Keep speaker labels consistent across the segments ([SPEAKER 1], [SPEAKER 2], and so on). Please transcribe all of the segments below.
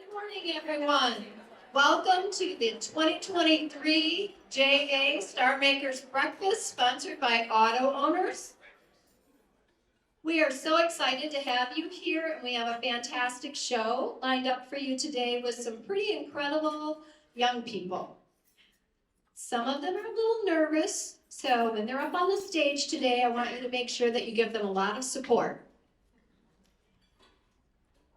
[SPEAKER 1] Good morning, everyone. Welcome to the 2023 JA Starmakers Breakfast, sponsored by Auto Owners. We are so excited to have you here, and we have a fantastic show lined up for you today with some pretty incredible young people. Some of them are a little nervous, so when they're up on the stage today, I want you to make sure that you give them a lot of support.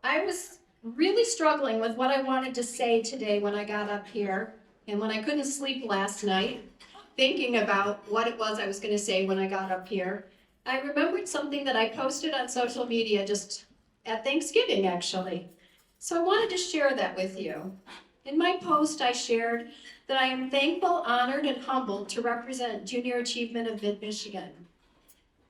[SPEAKER 1] I was really struggling with what I wanted to say today when I got up here, and when I couldn't sleep last night, thinking about what it was I was going to say when I got up here. I remembered something that I posted on social media just at Thanksgiving, actually. So I wanted to share that with you. In my post, I shared that I am thankful, honored, and humbled to represent Junior Achievement of Mid-Michigan.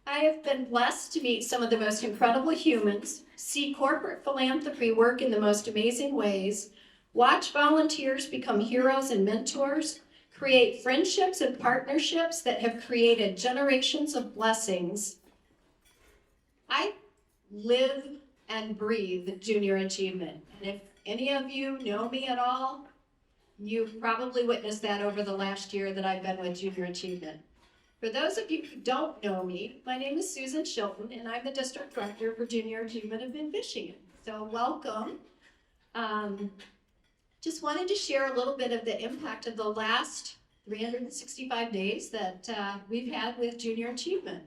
[SPEAKER 1] I have been blessed to meet some of the most incredible humans, see corporate philanthropy work in the most amazing ways, watch volunteers become heroes and mentors, create friendships and partnerships that have created generations of blessings. I live and breathe Junior Achievement. And if any of you know me at all, you've probably witnessed that over the last year that I've been with Junior Achievement. For those of you who don't know me, my name is Susan Shilton, and I'm the District Director for Junior Achievement of Mid-Michigan. So welcome. Just wanted to share a little bit of the impact of the last 365 days that we've had with Junior Achievement.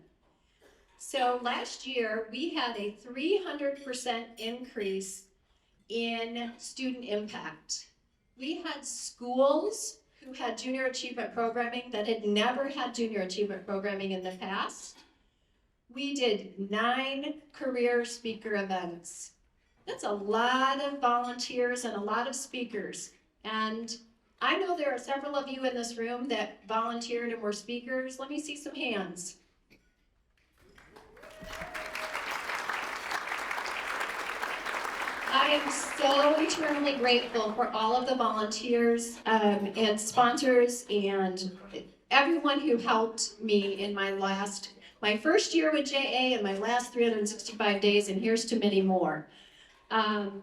[SPEAKER 1] So last year, we had a 300% increase in student impact. We had schools who had Junior Achievement programming that had never had Junior Achievement programming in the past. We did 9 career speaker events. That's a lot of volunteers and a lot of speakers. And I know there are several of you in this room that volunteered and were speakers. Let me see some hands. I am so eternally grateful for all of the volunteers and sponsors and everyone who helped me in my first year with JA and my last 365 days, and here's to many more. Our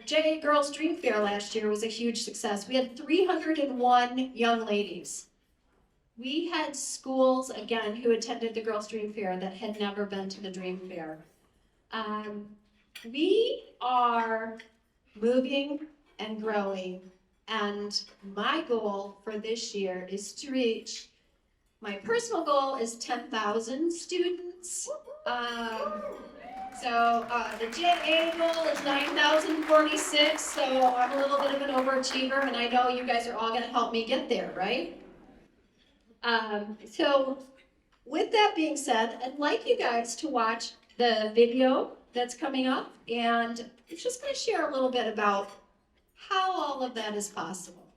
[SPEAKER 1] JA Girls Dream Fair last year was a huge success. We had 301 young ladies. We had schools, again, who attended the Girls Dream Fair that had never been to the Dream Fair. We are moving and growing, and my goal for this year is to reach, my personal goal is 10,000 students. The JA goal is 9,046, so I'm a little bit of an overachiever, and I know you guys are all going to help me get there, right? So with that being said, I'd like you guys to watch the video that's coming up, and I'm just going to share a little bit about how all of that is possible.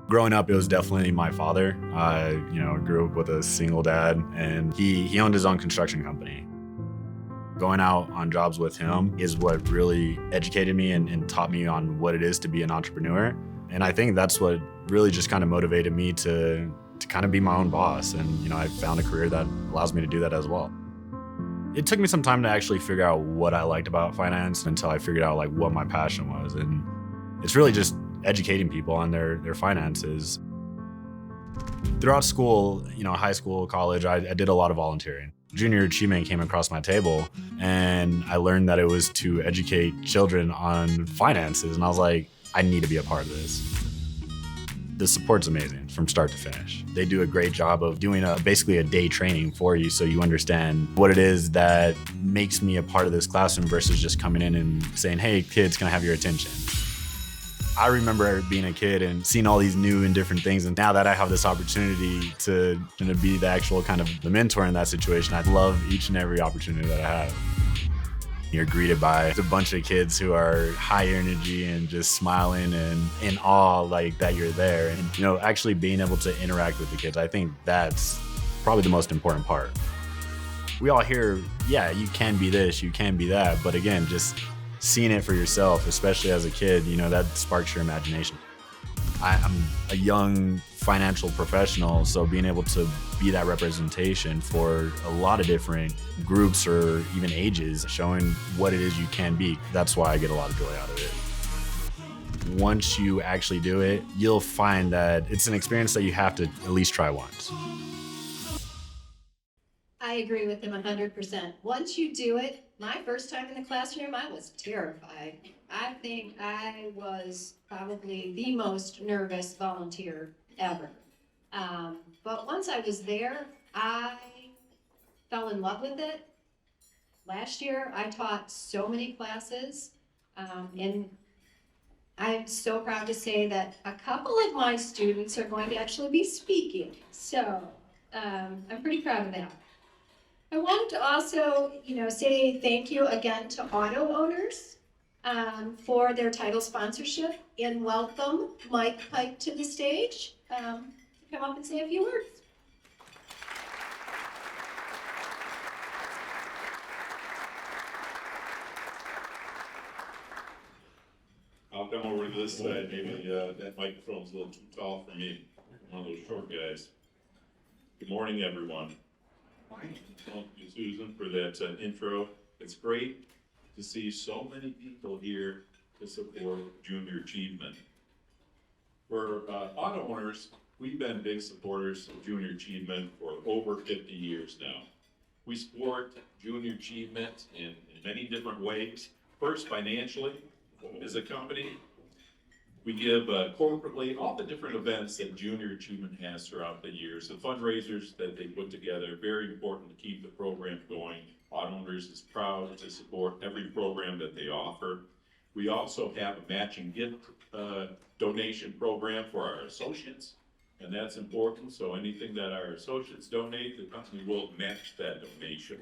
[SPEAKER 2] Growing up, it was definitely my father. I, grew up with a single dad, and he owned his own construction company. Going out on jobs with him is what really educated me and taught me on what it is to be an entrepreneur. And I think that's what really just kind of motivated me to kind of be my own boss. And, I found a career that allows me to do that as well. It took me some time to actually figure out what I liked about finance until I figured out what my passion was. And it's really just educating people on their finances. Throughout school, high school, college, I did a lot of volunteering. Junior Achievement came across my table, and I learned that it was to educate children on finances. And I was like, I need to be a part of this. The support's amazing from start to finish. They do a great job of doing basically a day training for you so you understand what it is that makes me a part of this classroom versus just coming in and saying, hey, kids, can I have your attention? I remember being a kid and seeing all these new and different things. And now that I have this opportunity to be the actual kind of the mentor in that situation, I love each and every opportunity that I have. You're greeted by a bunch of kids who are high energy and just smiling and in awe that you're there. And, actually being able to interact with the kids, I think that's probably the most important part. We all hear, yeah, you can be this, you can be that. But again, just seeing it for yourself, especially as a kid, that sparks your imagination. I'm a young financial professional, so being able to be that representation for a lot of different groups or even ages, showing what it is you can be, that's why I get a lot of joy out of it. Once you actually do it, you'll find that it's an experience that you have to at least try once.
[SPEAKER 1] I agree with him 100%. Once you do it, my first time in the classroom, I was terrified. I think I was probably the most nervous volunteer ever. But once I was there, I fell in love with it. Last year, I taught so many classes, and I'm so proud to say that a couple of my students are going to actually be speaking. So I'm pretty proud of that. I want to also, say thank you again to auto owners for their title sponsorship, and welcome Mike Pike to the stage to come up and say a few words.
[SPEAKER 3] I'll come over to this side, maybe that microphone's a little too tall for me, one of those short guys. Good morning, everyone. Thank you, Susan, for that intro. It's great to see so many people here to support junior achievement. For auto owners, we've been big supporters of junior achievement for over 50 years now. We support junior achievement in many different ways. First, financially, as a company, we give corporately all the different events that Junior Achievement has throughout the years, the fundraisers that they put together, very important to keep the program going. Auto Owners is proud to support every program that they offer. We also have a matching gift donation program for our associates, and that's important. So anything that our associates donate, the company will match that donation.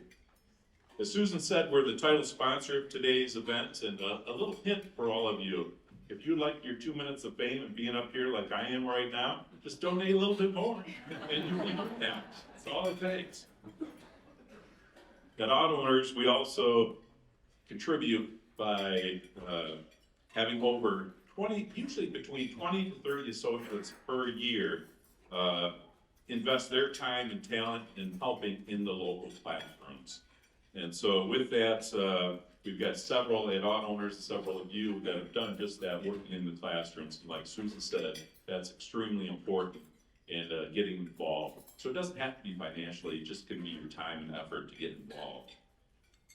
[SPEAKER 3] As Susan said, we're the title sponsor of today's event, and a little hint for all of you. If you like your 2 minutes of fame and being up here like I am right now, just donate a little bit more, and you will earn that. That's all it takes. At Auto Owners, we also contribute by having over 20, usually between 20 to 30 associates per year, invest their time and talent in helping in the local classrooms. And so with that, we've got several at Auto Owners and several of you that have done just that, working in the classrooms. And like Susan said, that's extremely important in getting involved. So it doesn't have to be financially, it just can be your time and effort to get involved.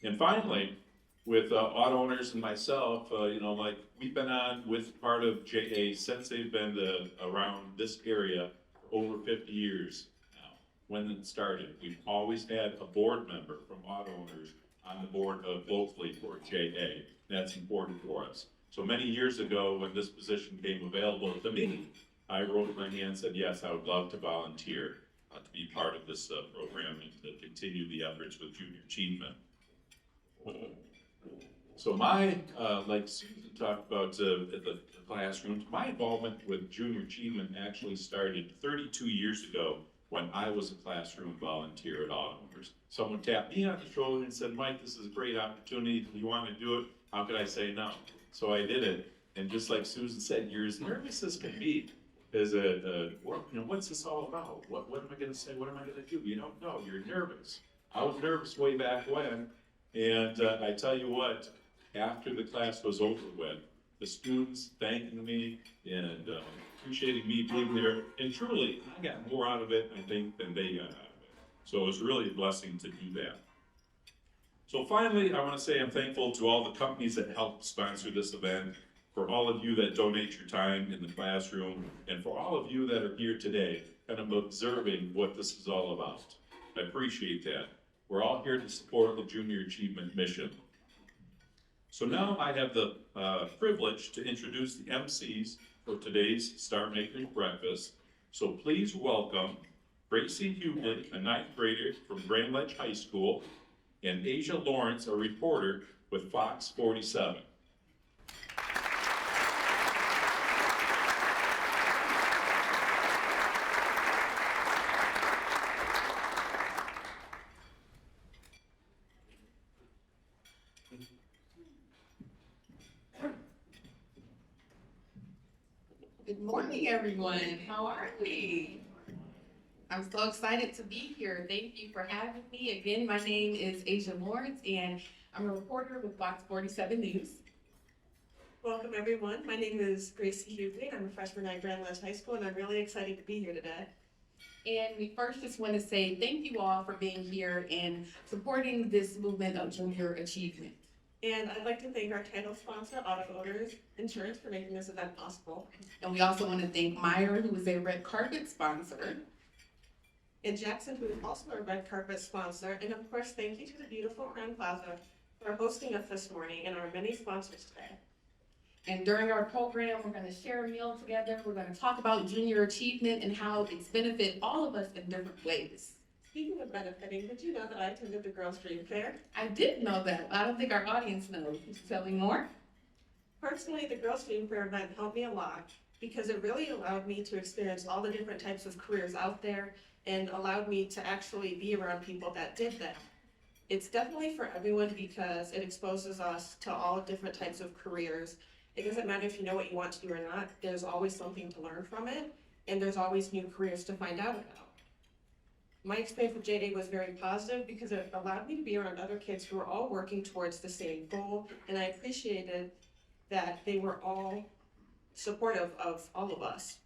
[SPEAKER 3] And finally, with Auto Owners and myself, like we've been on with part of JA since they've been around this area for over 50 years. When it started, we've always had a board member from Auto Owners on the board of locally for JA. That's important for us. So many years ago, when this position came available to me, I wrote my hand and said, yes, I would love to volunteer to be part of this program and to continue the efforts with junior achievement. So my, like Susan talked about at the classrooms, my involvement with junior achievement actually started 32 years ago when I was a classroom volunteer at Auto Owners. Someone tapped me on the shoulder and said, Mike, this is a great opportunity. Do you want to do it? How could I say no? So I did it. And just like Susan said, you're as nervous as can be. As what's this all about? What am I going to say? What am I going to do? You don't know. You're nervous. I was nervous way back when. And I tell you what, after the class was over with, the students thanking me and appreciating me being there, and truly, I got more out of it, I think, than they got out of it. So it was really a blessing to do that. So finally, I want to say I'm thankful to all the companies that helped sponsor this event, for all of you that donate your time in the classroom, and for all of you that are here today, kind of observing what this is all about. I appreciate that. We're all here to support the Junior Achievement mission. So now I have the privilege to introduce the MCs for today's Starmakers Breakfast. So please welcome Gracie Hughley, a 9th grader from Grand Ledge High School, and Asia Lawrence, a reporter with Fox 47.
[SPEAKER 4] Good morning, everyone. How are we? I'm so excited to be here. Thank you for having me. Again, my name is Asia Lawrence, and I'm a reporter with Fox 47 News.
[SPEAKER 5] Welcome, everyone. My name is Gracie Hughley. I'm a freshman at Grand Ledge High School, and I'm really excited to be here today.
[SPEAKER 4] And we first just want to say thank you all for being here and supporting this movement of junior achievement.
[SPEAKER 5] And I'd like to thank our title sponsor, Auto Owners Insurance, for making this event possible.
[SPEAKER 4] And we also want to thank Meyer, who is a red carpet sponsor.
[SPEAKER 5] And Jackson, who is also a red carpet sponsor. And of course, thank you to the beautiful Crown Plaza for hosting us this morning and our many sponsors today.
[SPEAKER 4] And during our program, we're going to share a meal together. We're going to talk about junior achievement and how it's benefit all of us in different ways.
[SPEAKER 5] Speaking of benefiting, did you know that I attended the Girls Dream Fair?
[SPEAKER 4] I did know that. I don't think our audience knows. Can you tell me more?
[SPEAKER 5] Personally, the Girls Dream Fair event helped me a lot because it really allowed me to experience all the different types of careers out there and allowed me to actually be around people that did that. It's definitely for everyone because it exposes us to all different types of careers. It doesn't matter if you know what you want to do or not, there's always something to learn from it, and there's always new careers to find out about. My experience with JA was very positive because it allowed me to be around other kids who were all working towards the same goal, and I appreciated that they were all supportive of all of us.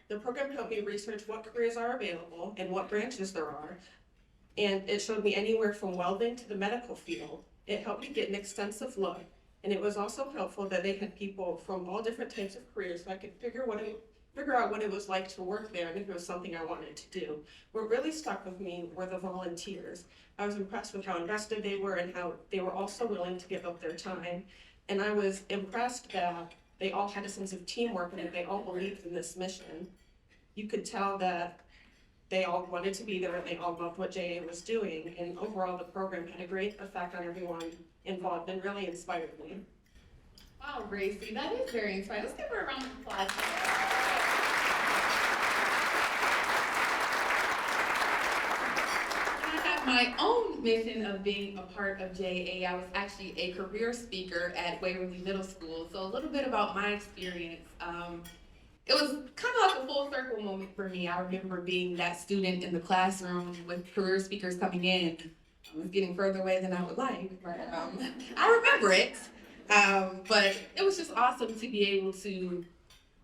[SPEAKER 5] The program helped me research what careers are available and what branches there are, and it showed me anywhere from welding to the medical field. It helped me get an extensive look, and it was also helpful that they had people from all different types of careers so I could figure out what it was like to work there and if it was something I wanted to do. What really stuck with me were the volunteers. I was impressed with how invested they were and how they were also willing to give up their time. And I was impressed that they all had a sense of teamwork and that they all believed in this mission. You could tell that they all wanted to be there and they all loved what JA was doing. And overall, the program had a great effect on everyone involved and really inspired me.
[SPEAKER 4] Wow, Gracie, that is very inspiring. Let's give her a round of applause. I have my own mission of being a part of JA. I was actually a career speaker at Waverly Middle School. So a little bit about my experience. It was kind of like a full circle moment for me. I remember being that student in the classroom with career speakers coming in. I was getting further away than I would like, but I remember it. But it was just awesome to be able to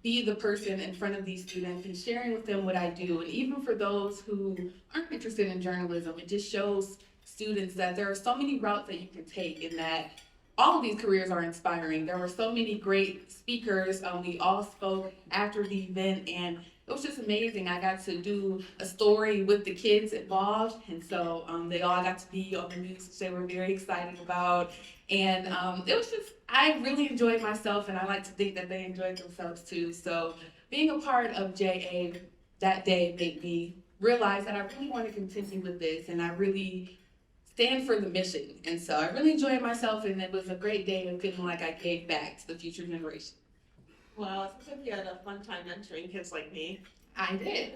[SPEAKER 4] be the person in front of these students and sharing with them what I do. And even for those who aren't interested in journalism, it just shows students that there are so many routes that you can take and that all of these careers are inspiring. There were so many great speakers. We all spoke after the event, and it was just amazing. I got to do a story with the kids involved, and so they all got to be on the news, which they were very excited about. And it was just, I really enjoyed myself, and I like to think that they enjoyed themselves too. So being a part of JA that day made me realize that I really want to continue with this, and I really stand for the mission. And so I really enjoyed myself, and it was a great day of feeling like I gave back to the future generation.
[SPEAKER 5] Well, it seems like you had a fun time mentoring kids like me.
[SPEAKER 4] I did.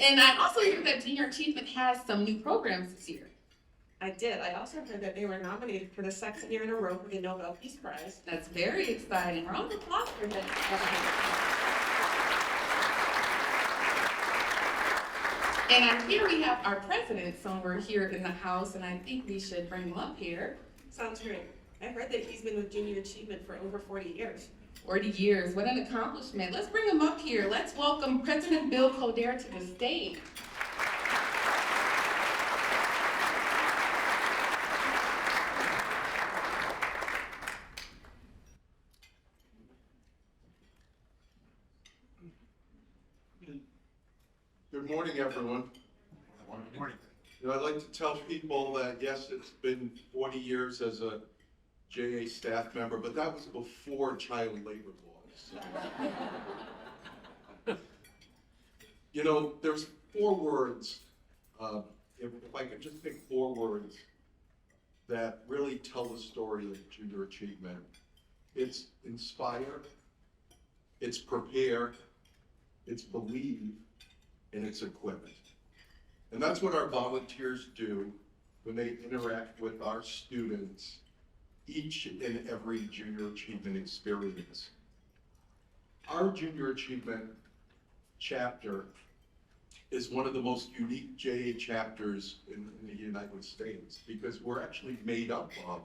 [SPEAKER 4] And I also heard that Junior Achievement has some new programs this year.
[SPEAKER 5] I did. I also heard that they were nominated for the second year in a row for the Nobel Peace Prize.
[SPEAKER 4] That's very exciting. Round of applause for that. And here we have our president somewhere here in the house, and I think we should bring him up here.
[SPEAKER 5] Sounds great. I heard that he's been with Junior Achievement for over 40 years.
[SPEAKER 4] 40 years, what an accomplishment. Let's bring him up here. Let's welcome President Bill Coder to the stage.
[SPEAKER 6] Good morning, everyone.
[SPEAKER 2] Good morning.
[SPEAKER 6] You know, I'd like to tell people that, yes, it's been 40 years as a JA staff member, but that was before child labor laws. You know, there's 4 words, if I could just pick 4 words that really tell the story of junior achievement. It's inspire, it's prepare, it's believe, and it's equipment. And that's what our volunteers do when they interact with our students each and every junior achievement experience. Our junior achievement chapter is one of the most unique JA chapters in the United States because we're actually made up of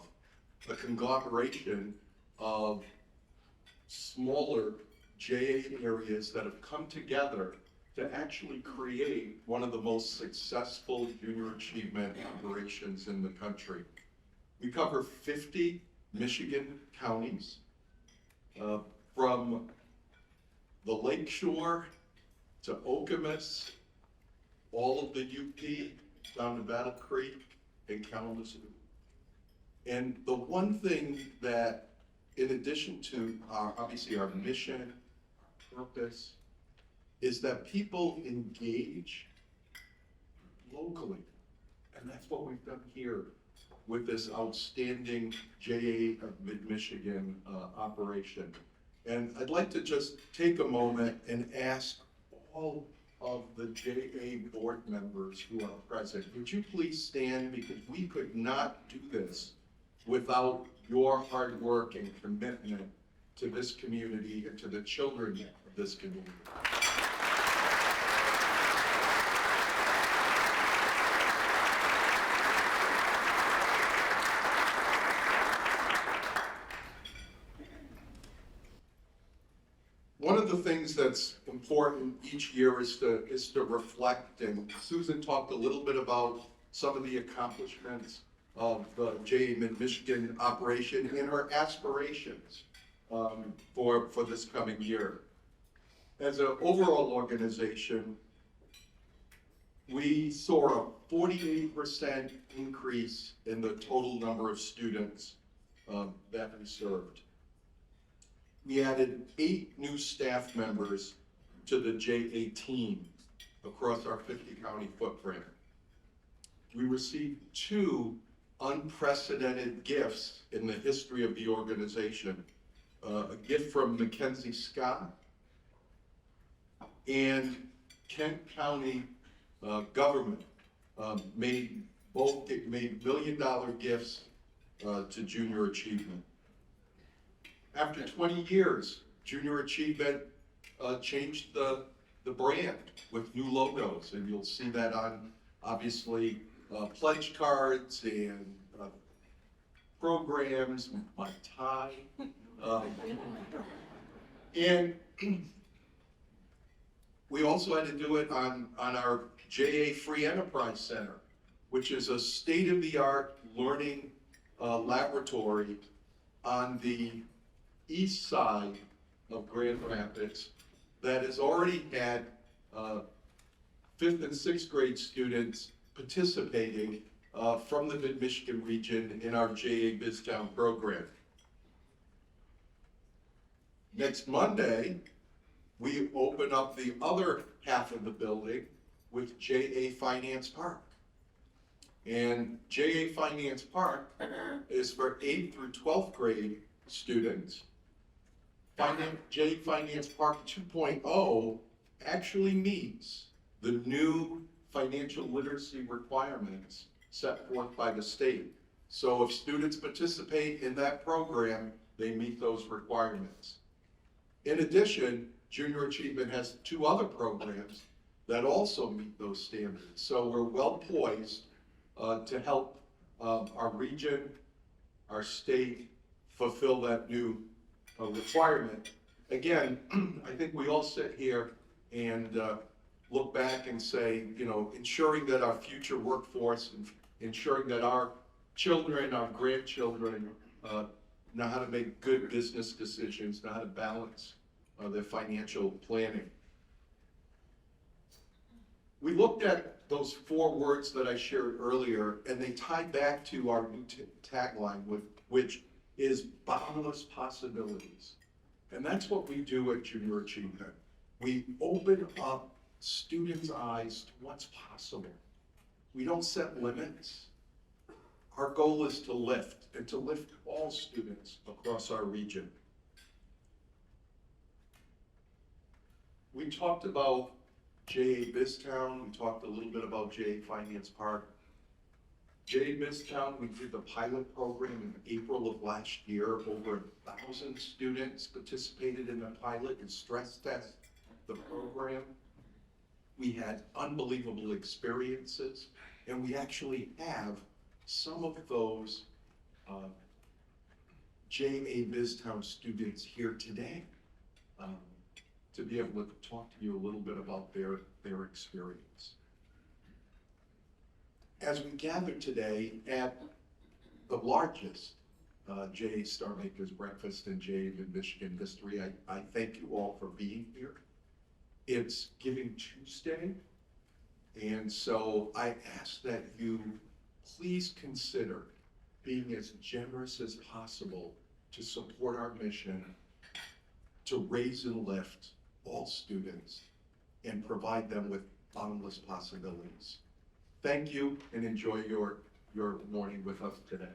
[SPEAKER 6] a conglomeration of smaller JA areas that have come together to actually create one of the most successful junior achievement operations in the country. We cover 50 Michigan counties, from the Lake Shore to Okemos, all of the UP down to Battle Creek and Kalamazoo. And the one thing that, in addition to obviously our mission, our purpose, is that people engage locally. And that's what we've done here with this outstanding JA of Mid-Michigan operation. And I'd like to just take a moment and ask all of the JA board members who are present, would you please stand, because we could not do this without your hard work and commitment to this community and to the children of this community. One of the things that's important each year is to reflect, and Susan talked a little bit about some of the accomplishments of the JA Mid-Michigan operation and her aspirations for this coming year. As an overall organization, we saw a 48% increase in the total number of students that we served. We added 8 new staff members to the JA team across our 50 county footprint. We received 2 unprecedented gifts in the history of the organization. A gift from Mackenzie Scott and Kent County government made $1 million gifts to junior achievement. After 20 years, Junior Achievement changed the brand with new logos, and you'll see that on, obviously, pledge cards and programs, my tie. And we also had to do it on our JA Free Enterprise Center, which is a state-of-the-art learning laboratory on the east side of Grand Rapids that has already had 5th and 6th grade students participating from the Mid-Michigan region in our JA BizTown program. Next Monday, we open up the other half of the building with JA Finance Park. And JA Finance Park is for 8th through 12th grade students. JA Finance Park 2.0 actually meets the new financial literacy requirements set forth by the state. So if students participate in that program, they meet those requirements. In addition, Junior Achievement has 2 other programs that also meet those standards. So we're well poised to help our region, our state, fulfill that new requirement. Again, I think we all sit here and look back and say, you know, ensuring that our future workforce and ensuring that our children, our grandchildren know how to make good business decisions, know how to balance their financial planning. We looked at those 4 words that I shared earlier, and they tie back to our new tagline, which is boundless possibilities. And that's what we do at Junior Achievement. We open up students' eyes to what's possible. We don't set limits. Our goal is to lift, and to lift all students across our region. We talked about JA BizTown, we talked a little bit about JA Finance Park. JA Midtown, we did the pilot program in April of last year. Over 1,000 students participated in the pilot and stress test the program. We had unbelievable experiences, and we actually have some of those JA Midtown students here today to be able to talk to you a little bit about their experience. As we gather today at the largest JA Starmakers Breakfast in JA Mid-Michigan history, I thank you all for being here. It's Giving Tuesday, and so I ask that you please consider being as generous as possible to support our mission to raise and lift all students and provide them with boundless possibilities. Thank you, and enjoy your morning with us today.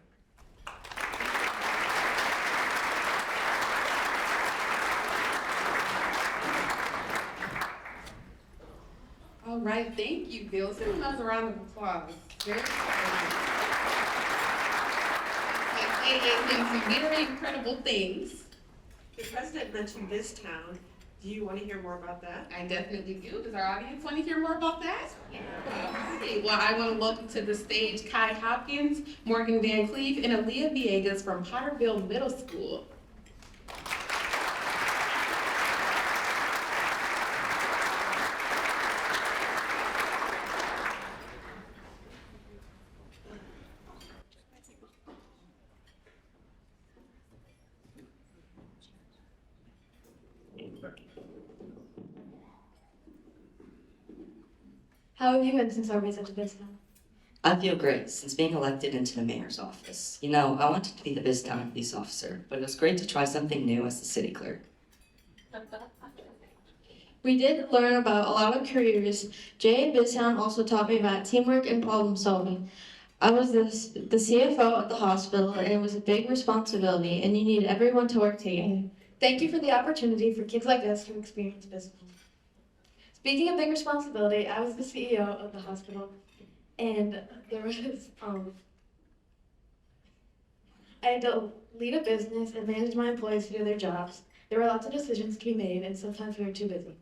[SPEAKER 4] All right, thank you, Bill. Send another round of applause. Very good. JA did some very incredible things.
[SPEAKER 5] The president mentioned this town. Do you want to hear more about that?
[SPEAKER 4] I definitely do. Does our audience want to hear more about that? Okay, well, I want to welcome to the stage Kai Hopkins, Morgan Van Cleve, and Aaliyah Villegas from Potterville Middle School.
[SPEAKER 7] How have you been since our visit to Biztown?
[SPEAKER 8] I feel great since being elected into the mayor's office. You know, I wanted to be the Biztown police officer, but it was great to try something new as the city clerk.
[SPEAKER 7] We did learn about a lot of careers. JA Biztown also taught me about teamwork and problem solving. I was the CFO at the hospital, and it was a big responsibility, and you need everyone to work together. Thank you for the opportunity for kids like us to experience Biztown. Speaking of big responsibility, I was the CEO of the hospital, and there was, I had to lead a business and manage my employees to do their jobs. There were lots of decisions to be made, and sometimes we were too busy.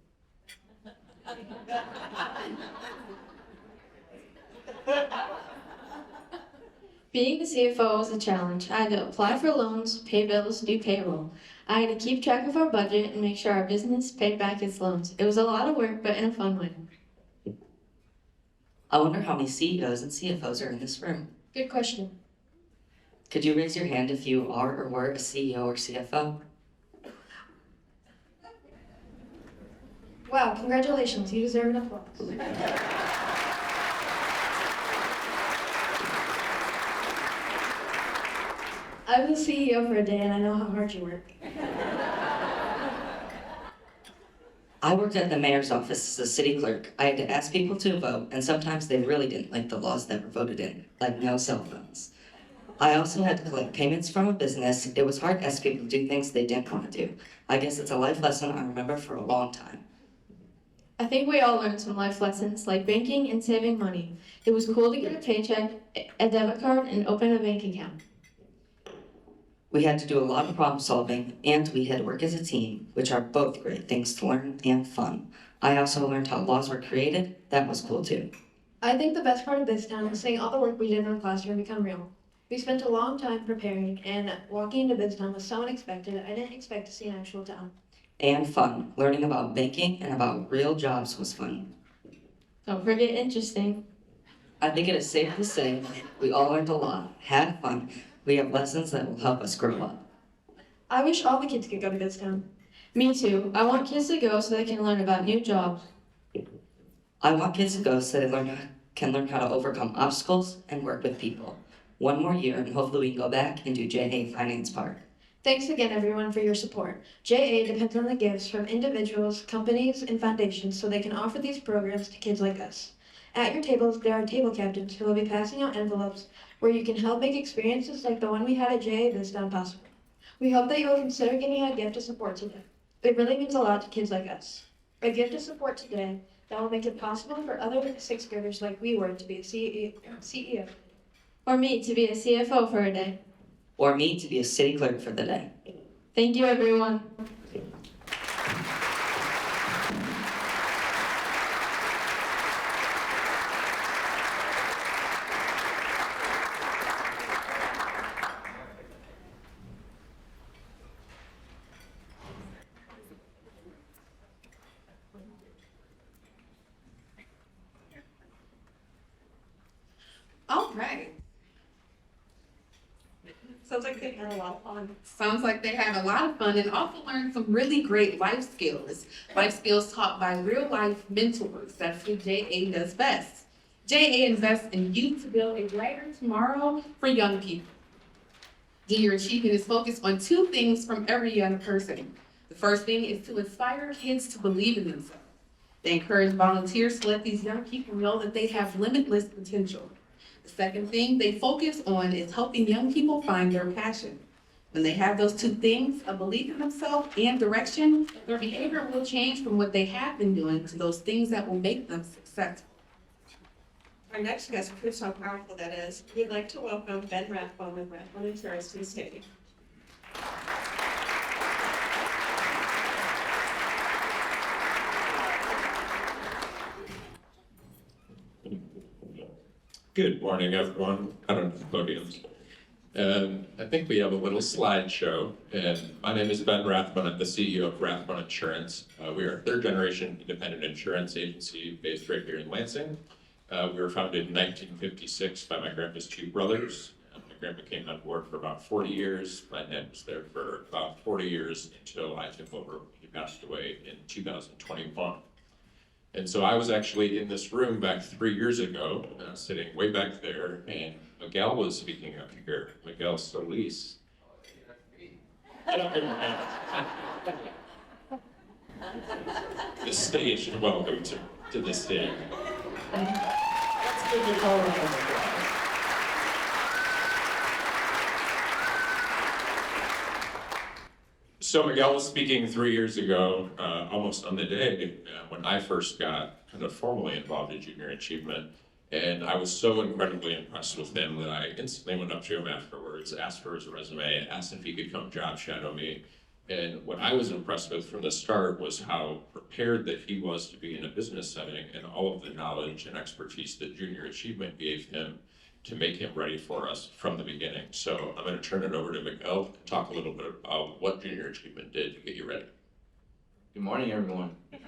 [SPEAKER 7] Being the CFO was a challenge. I had to apply for loans, pay bills, do payroll. I had to keep track of our budget and make sure our business paid back its loans. It was a lot of work, but in a fun way.
[SPEAKER 8] I wonder how many CEOs and CFOs are in this room.
[SPEAKER 7] Good question.
[SPEAKER 8] Could you raise your hand if you are or were a CEO or CFO?
[SPEAKER 7] Wow, congratulations. You deserve an applause. I was the CEO for a day, and I know how hard you work.
[SPEAKER 8] I worked at the mayor's office as a city clerk. I had to ask people to vote, and sometimes they really didn't like the laws that were voted in, like no cell phones. I also had to collect payments from a business. It was hard to ask people to do things they didn't want to do. I guess it's a life lesson I remember for a long time.
[SPEAKER 7] I think we all learned some life lessons like banking and saving money. It was cool to get a paycheck, a debit card, and open a bank account.
[SPEAKER 8] We had to do a lot of problem solving, and we had to work as a team, which are both great things to learn and fun. I also learned how laws were created. That was cool too.
[SPEAKER 7] I think the best part of this town was seeing all the work we did in our classroom become real. We spent a long time preparing, and walking into Biztown was so unexpected. I didn't expect to see an actual town.
[SPEAKER 8] And fun. Learning about banking and about real jobs was fun.
[SPEAKER 7] Don't forget interesting.
[SPEAKER 8] I think it is safe to say we all learned a lot, had fun. We have lessons that will help us grow up.
[SPEAKER 7] I wish all the kids could go to Biztown. Me too. I want kids to go so they can learn about new jobs.
[SPEAKER 8] I want kids to go so they can learn how to overcome obstacles and work with people. One more year, and hopefully we can go back and do JA Finance Park.
[SPEAKER 7] Thanks again, everyone, for your support. JA depends on the gifts from individuals, companies, and foundations so they can offer these programs to kids like us. At your tables, there are table captains who will be passing out envelopes where you can help make experiences like the one we had at JA Biztown possible. We hope that you will consider giving a gift of support today. It really means a lot to kids like us. A gift of support today that will make it possible for other sixth graders like we were to be a CEO. or me to be a CFO for a day.
[SPEAKER 8] or me to be a city clerk for the day.
[SPEAKER 7] Thank you, everyone.
[SPEAKER 4] All right.
[SPEAKER 5] Sounds like they had a lot of fun.
[SPEAKER 4] Sounds like they had a lot of fun and also learned some really great life skills. Life skills taught by real life mentors. That's what JA does best. JA invests in youth to build a brighter tomorrow for young people. Junior Achievement is focused on two things from every young person. The first thing is to inspire kids to believe in themselves. They encourage volunteers to let these young people know that they have limitless potential. The second thing they focus on is helping young people find their passion. When they have those two things, a belief in themselves and direction, their behavior will change from what they have been doing to those things that will make them successful.
[SPEAKER 5] Our next guest proves how powerful that is. We'd like to welcome Ben Rathbone with Rathbone Insurance to the stage.
[SPEAKER 3] Good morning, everyone. I don't know podiums. I think we have a little slideshow, and my name is Ben Rathbone. I'm the CEO of Rathbone Insurance. We are a third-generation independent insurance agency based right here in Lansing. We were founded in 1956 by my grandpa's two brothers. My grandpa came on board for about 40 years. My dad was there for about 40 years until I took over. He passed away in 2021. And so I was actually in this room back 3 years ago, sitting way back there, and Miguel was speaking up here, Miguel Solis. The stage, welcome to the stage. Let's give a round of applause. So Miguel was speaking 3 years ago, almost on the day when I first got kind of formally involved in junior achievement. And I was so incredibly impressed with him that I instantly went up to him afterwards, asked for his resume, asked if he could come job shadow me. And what I was impressed with from the start was how prepared that he was to be in a business setting and all of the knowledge and expertise that junior achievement gave him to make him ready for us from the beginning. So I'm going to turn it over to Miguel to talk a little bit about what junior achievement did to get you ready.
[SPEAKER 9] Good morning, everyone. Good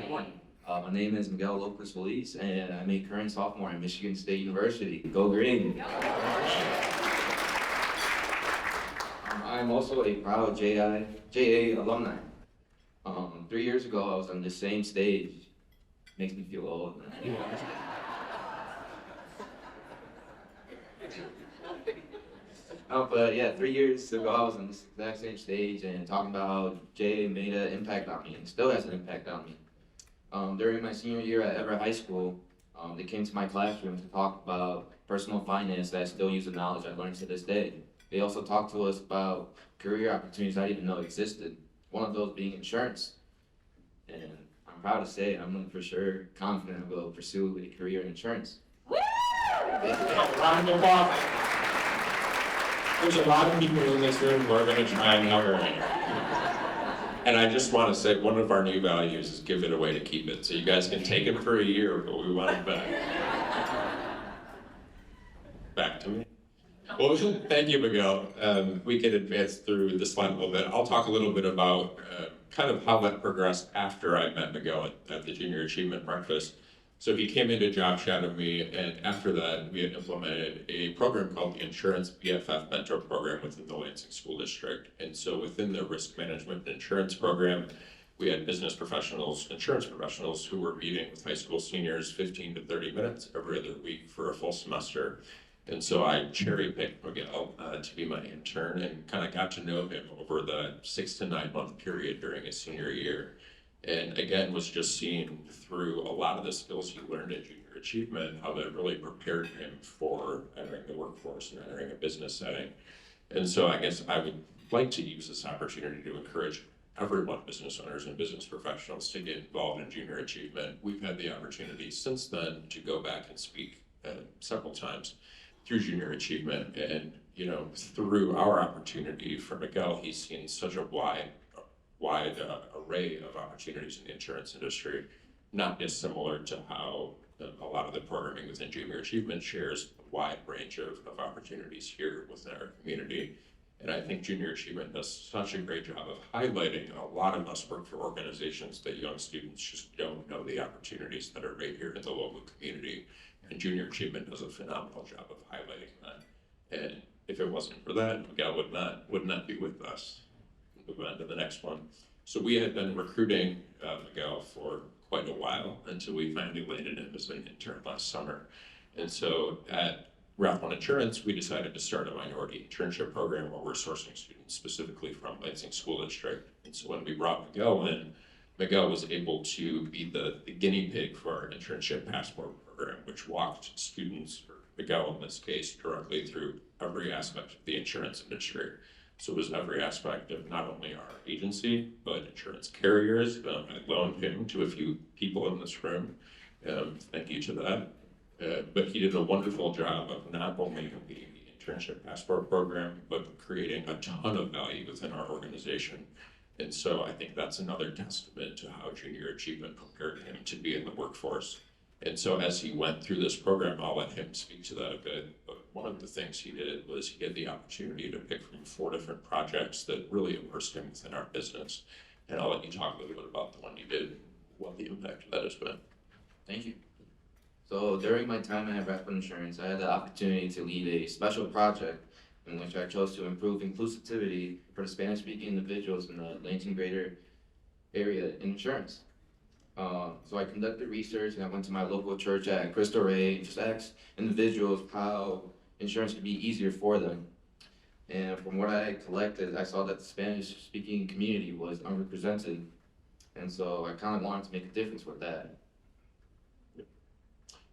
[SPEAKER 9] morning. My name is Miguel Lopez Solis, and I'm a current sophomore at Michigan State University. Go Green! I'm also a proud JA alumni. 3 years ago, I was on the same stage. Makes me feel old. But yeah, 3 years ago, I was on this exact same stage and talking about JA made an impact on me and still has an impact on me. During my senior year at Everett High School, they came to my classroom to talk about personal finance that I still use the knowledge I learned to this day. They also talked to us about career opportunities I didn't even know existed, one of those being insurance. And I'm proud to say I'm for sure confident I will pursue a career in insurance.
[SPEAKER 3] Round of applause. There's a lot of people in this room who are going to try and cover it. And I just want to say one of our new values is give it away to keep it. So you guys can take it for a year, but we want it back. Back to me. Well, thank you, Miguel. We can advance through the slide a little bit. I'll talk a little bit about kind of how that progressed after I met Miguel at the Junior Achievement Breakfast. So he came in to job shadow me, and after that, we had implemented a program called the Insurance BFF Mentor Program within the Lansing School District. And so within the risk management and insurance program, we had business professionals, insurance professionals who were meeting with high school seniors 15 to 30 minutes every other week for a full semester. And so I cherry picked Miguel to be my intern and kind of got to know him over the 6 to 9 month period during his senior year. And again, was just seeing through a lot of the skills he learned at Junior Achievement, how that really prepared him for entering the workforce and entering a business setting. And so I guess I would like to use this opportunity to encourage everyone, business owners and business professionals, to get involved in Junior Achievement. We've had the opportunity since then to go back and speak several times through junior achievement. And, you know, through our opportunity for Miguel, he's seen such a wide array of opportunities in the insurance industry, not dissimilar to how a lot of the programming within junior achievement shares a wide range of opportunities here within our community. And I think junior achievement does such a great job of highlighting. A lot of us work for organizations that young students just don't know the opportunities that are right here in the local community. And junior achievement does a phenomenal job of highlighting that. And if it wasn't for that, Miguel would not be with us. Move on to the next one. So we had been recruiting Miguel for quite a while until we finally landed him as an intern last summer. And so at Route 1 Insurance, we decided to start a minority internship program where we're sourcing students specifically from Lansing School District. And so when we brought Miguel in, Miguel was able to be the guinea pig for our internship passport program, which walked students, or Miguel in this case, directly through every aspect of the insurance industry. So it was every aspect of not only our agency, but insurance carriers. I loaned him to a few people in this room. Thank you to that. But he did a wonderful job of not only completing the internship passport program, but creating a ton of value within our organization. And so I think that's another testament to how junior achievement prepared him to be in the workforce. And so as he went through this program, I'll let him speak to that a bit. But one of the things he did was he had the opportunity to pick from 4 different projects that really immersed him within our business. And I'll let you talk a little bit about the one you did, what the impact of that has been.
[SPEAKER 9] Thank you. So during my time at Route 1 Insurance, I had the opportunity to lead a special project in which I chose to improve inclusivity for the Spanish-speaking individuals in the Lansing greater area in insurance. So I conducted research and I went to my local church at Cristo Rey and just asked individuals how insurance could be easier for them. And from what I collected, I saw that the Spanish-speaking community was underrepresented. And so I kind of wanted to make a difference with that.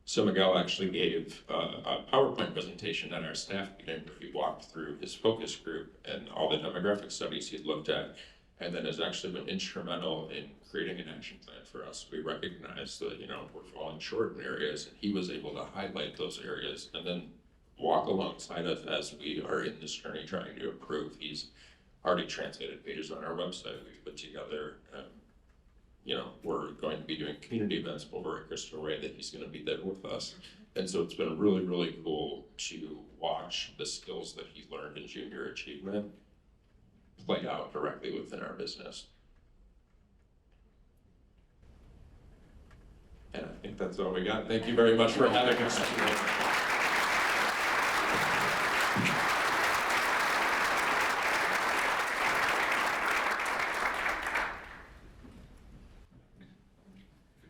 [SPEAKER 3] So Miguel actually gave a PowerPoint presentation at our staff meeting where he walked through his focus group and all the demographic studies he'd looked at, and then has actually been instrumental in creating an action plan for us. We recognize that, you know, we're falling short in areas, and he was able to highlight those areas and then walk alongside us as we are in this journey trying to improve. He's already translated pages on our website. We've put together, you know, we're going to be doing community events over at Cristo Rey that he's going to be there with us. And so it's been really, really cool to watch the skills that he learned in junior achievement play out directly within our business. And I think that's all we got. Thank you very much for having us today.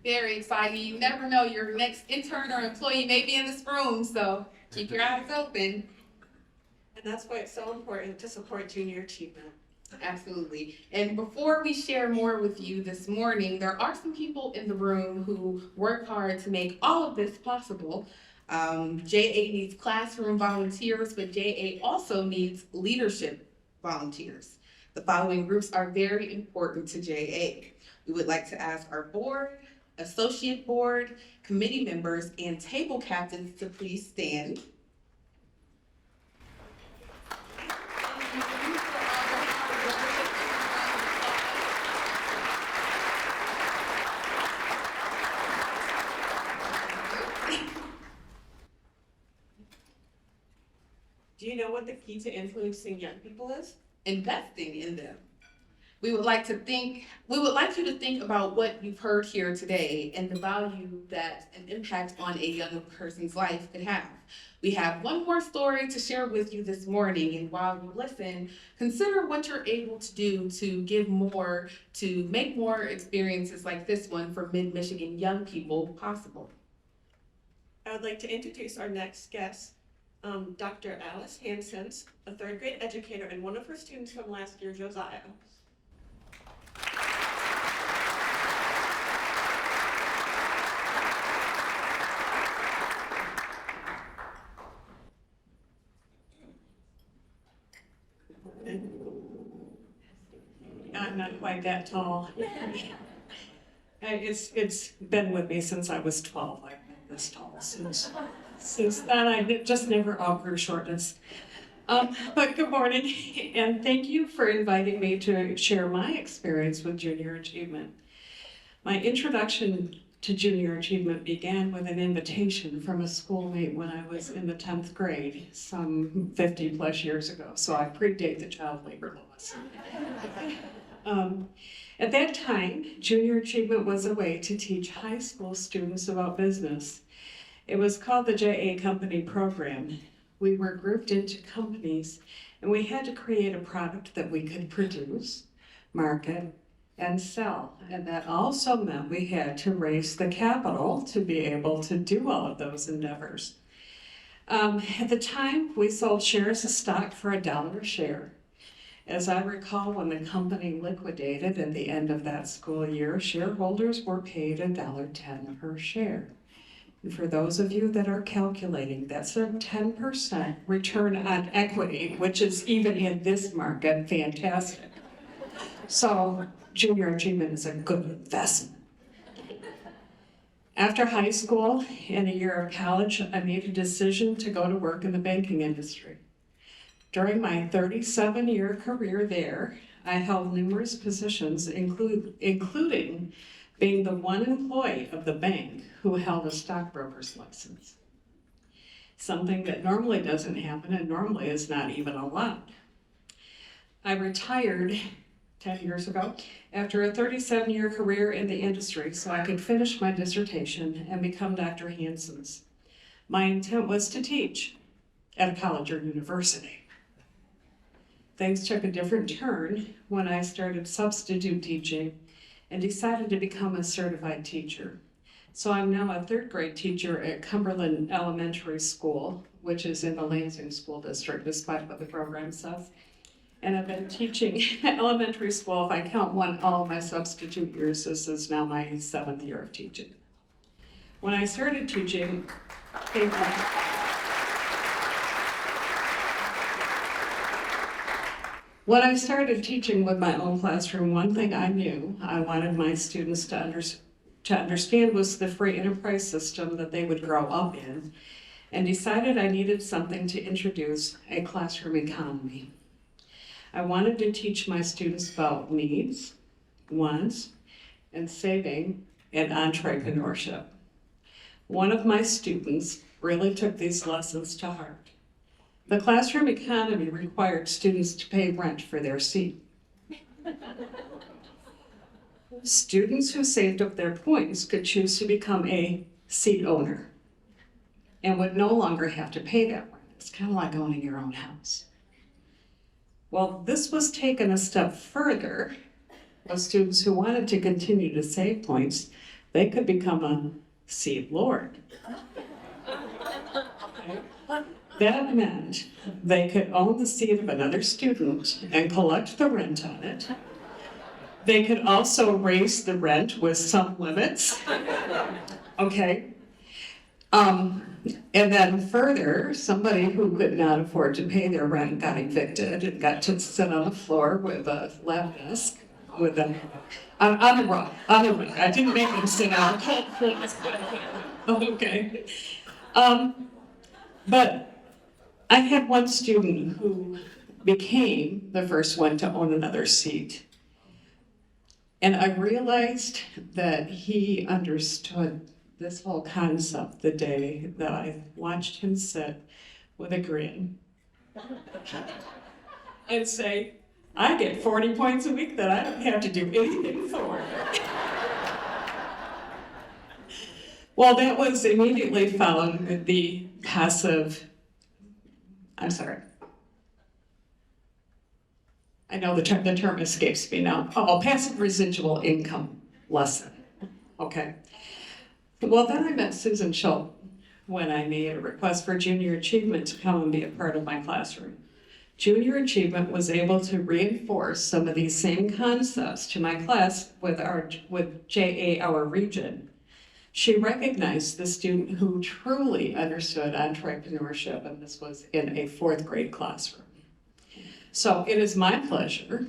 [SPEAKER 4] Very exciting. You never know, your next intern or employee may be in this room, so keep your eyes open.
[SPEAKER 5] And that's why it's so important to support junior achievement.
[SPEAKER 4] Absolutely. And before we share more with you this morning, there are some people in the room who work hard to make all of this possible. JA needs classroom volunteers, but JA also needs leadership volunteers. The following groups are very important to JA. We would like to ask our board, associate board, committee members, and table captains to please stand.
[SPEAKER 5] Do you know what the key to influencing young people is?
[SPEAKER 4] Investing in them. We would like you to think about what you've heard here today and the value that an impact on a young person's life could have. We have one more story to share with you this morning, and while you listen, consider what you're able to do to give more, to make more experiences like this one for Mid-Michigan young people possible.
[SPEAKER 5] I would like to introduce our next guest, Dr. Alice Hansen, a 3rd grade educator and one of her students from last year, Josiah.
[SPEAKER 10] I'm not quite that tall. It's been with me since I was 12. I've been this tall since. Since then, I just never outgrew shortness. But good morning, and thank you for inviting me to share my experience with junior achievement. My introduction to junior achievement began with an invitation from a schoolmate when I was in the 10th grade, some 50 plus years ago, so I predate the child labor laws. At that time, junior achievement was a way to teach high school students about business. It was called the JA Company Program. We were grouped into companies, and we had to create a product that we could produce, market, and sell. And that also meant we had to raise the capital to be able to do all of those endeavors. At the time, we sold shares of stock for $1 a share. As I recall, when the company liquidated at the end of that school year, shareholders were paid $1.10 per share. And for those of you that are calculating, that's a 10% return on equity, which is even in this market, fantastic. So junior achievement is a good investment. After high school and a year of college, I made a decision to go to work in the banking industry. During my 37-year career there, I held numerous positions, including being the one employee of the bank who held a stockbroker's license. Something that normally doesn't happen and normally is not even allowed. I retired 10 years ago after a 37-year career in the industry so I could finish my dissertation and become Dr. Hansen's. My intent was to teach at a college or university. Things took a different turn when I started substitute teaching and decided to become a certified teacher. So I'm now a 3rd grade teacher at Cumberland Elementary School, which is in the Lansing School District, despite what the program says. And I've been teaching elementary school, if I count all of my substitute years, this is now my 7th year of teaching. When I started teaching, when I started teaching with my own classroom, one thing I knew I wanted my students to understand was the free enterprise system that they would grow up in, and decided I needed something to introduce a classroom economy. I wanted to teach my students about needs, wants, and saving, and entrepreneurship. One of my students really took these lessons to heart. The classroom economy required students to pay rent for their seat. Students who saved up their points could choose to become a seat owner and would no longer have to pay that rent. It's kind of like owning your own house. Well, this was taken a step further. With students who wanted to continue to save points, they could become a seat lord. That meant they could own the seat of another student and collect the rent on it. They could also raise the rent with some limits. Okay. And then further, somebody who could not afford to pay their rent got evicted and got to sit on the floor with a lap desk with a on the rug. I didn't make them sit on. Okay. But I had one student who became the first one to own another seat. And I realized that he understood this whole concept the day that I watched him sit with a grin and say, I get 40 points a week that I don't have to do anything for. Well, that was immediately followed with the passive, I know the term escapes me now. Passive residual income lesson. Okay. Well, then I met Susan Schultz when I made a request for junior achievement to come and be a part of my classroom. Junior achievement was able to reinforce some of these same concepts to my class with JA, our region. She recognized the student who truly understood entrepreneurship, and this was in a 4th grade classroom. So it is my pleasure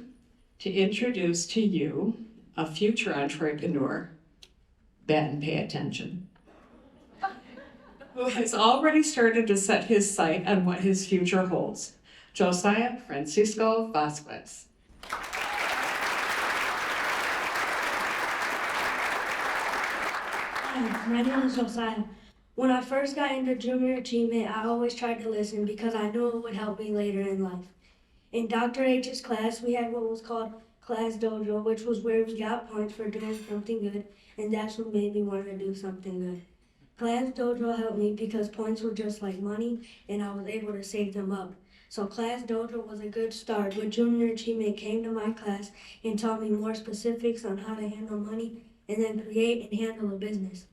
[SPEAKER 10] to introduce to you a future entrepreneur. Ben, pay attention. who has already started to set his sight on what his future holds. Josiah Francisco Vasquez.
[SPEAKER 11] Hi, my name is Josiah. When I first got into junior achievement, I always tried to listen because I knew it would help me later in life. In Dr. H's class, we had what was called Class Dojo, which was where we got points for doing something good, and that's what made me want to do something good. Class Dojo helped me because points were just like money, and I was able to save them up. So Class Dojo was a good start, but junior achievement came to my class and taught me more specifics on how to handle money and then create and handle a business.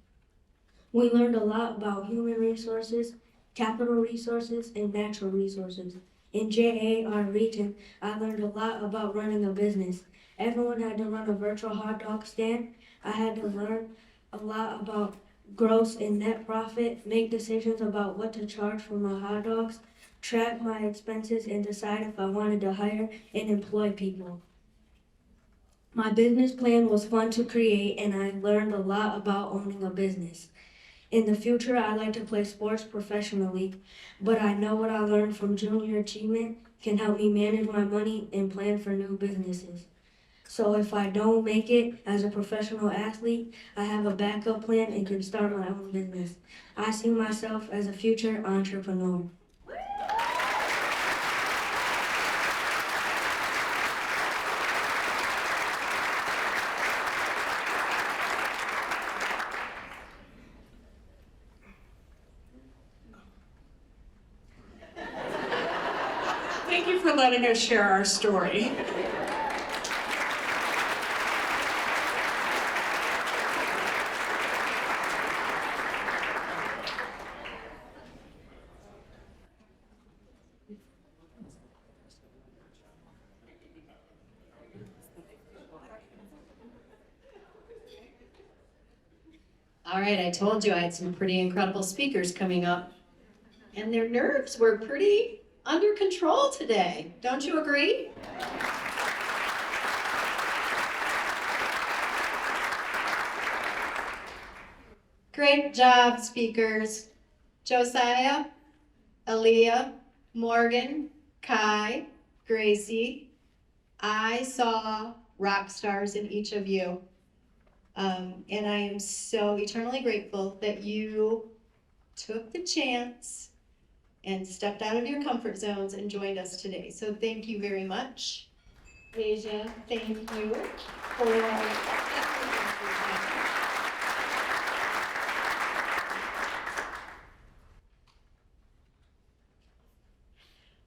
[SPEAKER 11] We learned a lot about human resources, capital resources, and natural resources. In JA, our region, I learned a lot about running a business. Everyone had to run a virtual hot dog stand. I had to learn a lot about gross and net profit, make decisions about what to charge for my hot dogs, track my expenses, and decide if I wanted to hire and employ people. My business plan was fun to create, and I learned a lot about owning a business. In the future, I'd like to play sports professionally, but I know what I learned from junior achievement can help me manage my money and plan for new businesses. So if I don't make it as a professional athlete, I have a backup plan and can start my own business. I see myself as a future entrepreneur.
[SPEAKER 10] Thank you for letting us share our story.
[SPEAKER 1] All right, I told you I had some pretty incredible speakers coming up, and their nerves were pretty under control today. Don't you agree? Great job, speakers. Josiah, Aaliyah, Morgan, Kai, Gracie. I saw rock stars in each of you. And I am so eternally grateful that you took the chance and stepped out of your comfort zones and joined us today. So thank you very much. Asia, thank you for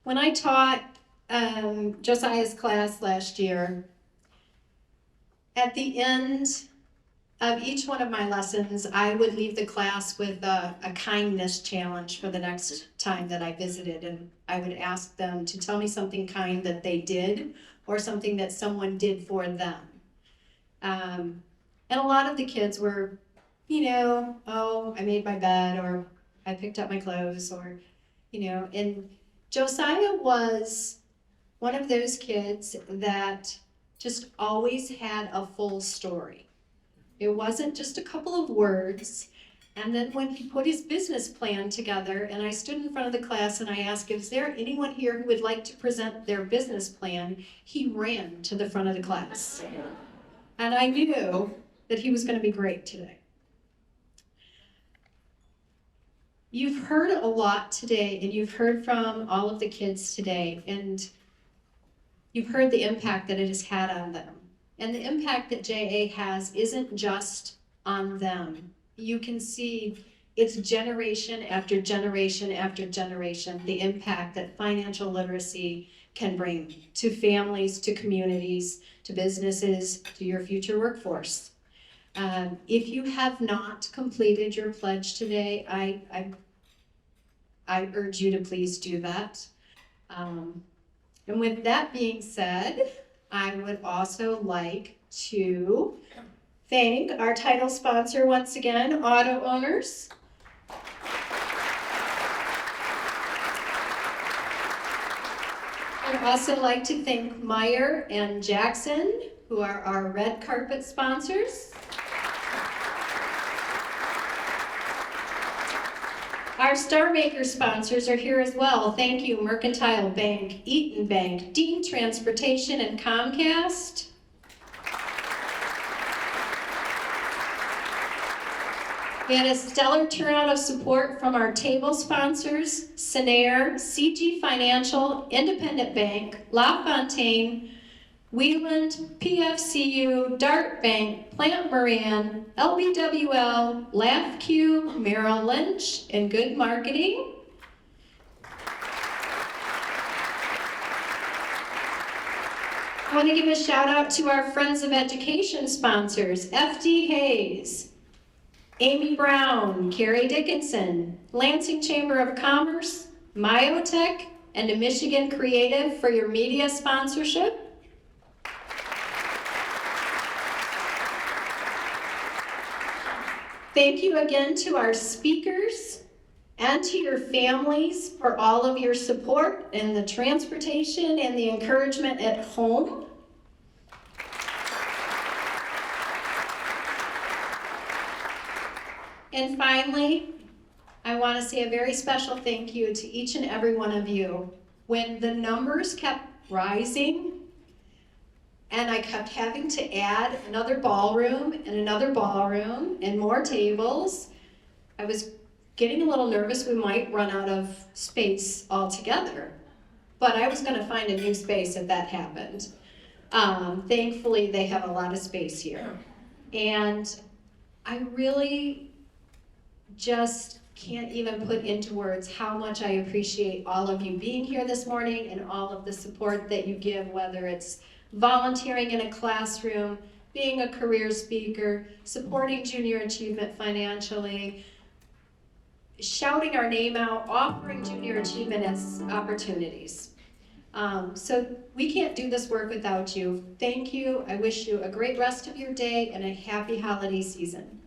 [SPEAKER 1] when I taught Josiah's class last year, at the end of each one of my lessons, I would leave the class with a kindness challenge for the next time that I visited. And I would ask them to tell me something kind that they did or something that someone did for them. And a lot of the kids were, oh, I made my bed, or I picked up my clothes, or, and Josiah was one of those kids that just always had a full story. It wasn't just a couple of words. And then when he put his business plan together, and I stood in front of the class and I asked, is there anyone here who would like to present their business plan? He ran to the front of the class. And I knew that he was going to be great today. You've heard a lot today, and you've heard from all of the kids today, and you've heard the impact that it has had on them. And the impact that JA has isn't just on them. You can see it's generation after generation after generation, the impact that financial literacy can bring to families, to communities, to businesses, to your future workforce. If you have not completed your pledge today, I urge you to please do that. And with that being said, I would also like to thank our title sponsor once again, Auto Owners. I'd also like to thank Meyer and Jackson, who are our red carpet sponsors. Our Starmakers sponsors are here as well. Thank you, Mercantile Bank, Eaton Bank, Dean Transportation, and Comcast. We had a stellar turnout of support from our table sponsors, Sinair, CG Financial, Independent Bank, La Fontaine, Wheeland, PFCU, Dart Bank, Plant Moran, LBWL, LAFQ, Merrill Lynch, and Good Marketing. I want to give a shout out to our Friends of Education sponsors, FD Hayes, Amy Brown, Carrie Dickinson, Lansing Chamber of Commerce, Myotech, and Michigan Creative for your media sponsorship. Thank you again to our speakers and to your families for all of your support and the transportation and the encouragement at home. And finally, I want to say a very special thank you to each and every one of you. When the numbers kept rising, and I kept having to add another ballroom and more tables, I was getting a little nervous we might run out of space altogether. But I was going to find a new space if that happened. Thankfully, they have a lot of space here. And I really just can't even put into words how much I appreciate all of you being here this morning and all of the support that you give, whether it's volunteering in a classroom, being a career speaker, supporting junior achievement financially, shouting our name out, offering junior achievement as opportunities. So we can't do this work without you. Thank you. I wish you a great rest of your day and a happy holiday season.